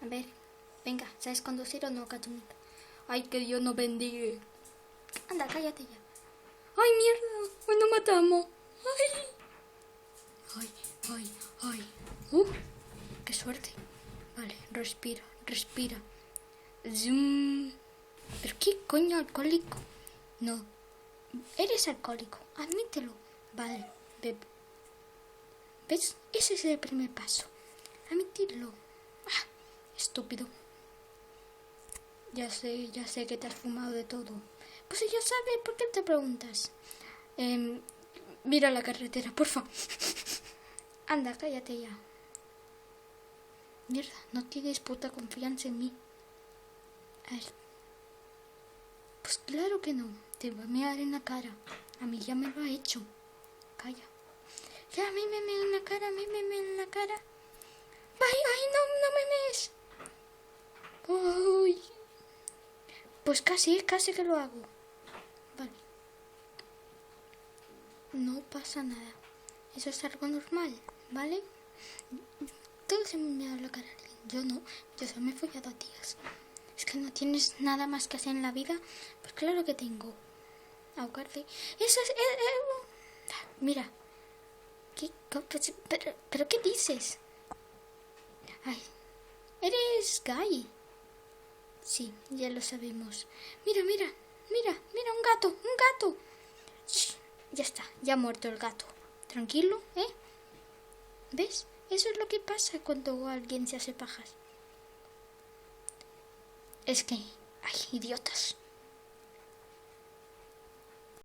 A ver, venga, ¿sabes conducir o no, cachonita? Ay, que Dios nos bendiga. Anda, cállate ya. Ay, mierda, hoy nos matamos. Ay, ay, ay, ay. Qué suerte. Vale, respira, respira. Zoom. ¿Pero qué coño alcohólico? No, eres alcohólico, admítelo. Vale, bebe. ¿Ves? Ese es el primer paso. Admitirlo. Ah, estúpido. Ya sé que te has fumado de todo. Pues ya sabes, ¿por qué te preguntas? Mira la carretera, porfa. Anda, cállate ya. Mierda, no tienes puta confianza en mí. A ver. Pues claro que no. Te va a mear en la cara. A mí ya me lo ha hecho. Calla. Ya, a mí me mea en la cara, a mí me mea en la cara. Ay, no me mees. Ay. Pues casi que lo hago. Vale. No pasa nada. Eso es algo normal, ¿vale? Todos se me han meado en la cara. Yo no, yo solo me he follado a tías. Es que no tienes nada más que hacer en la vida. Pues claro que tengo. Ahogarte. Eso es... Mira. ¿Pero qué dices? Ay, eres gay. Sí, ya lo sabemos. Mira, un gato. Shh, ya está, ya ha muerto el gato. Tranquilo, ¿eh? ¿Ves? Eso es lo que pasa cuando alguien se hace pajas. Es que... Ay, idiotas.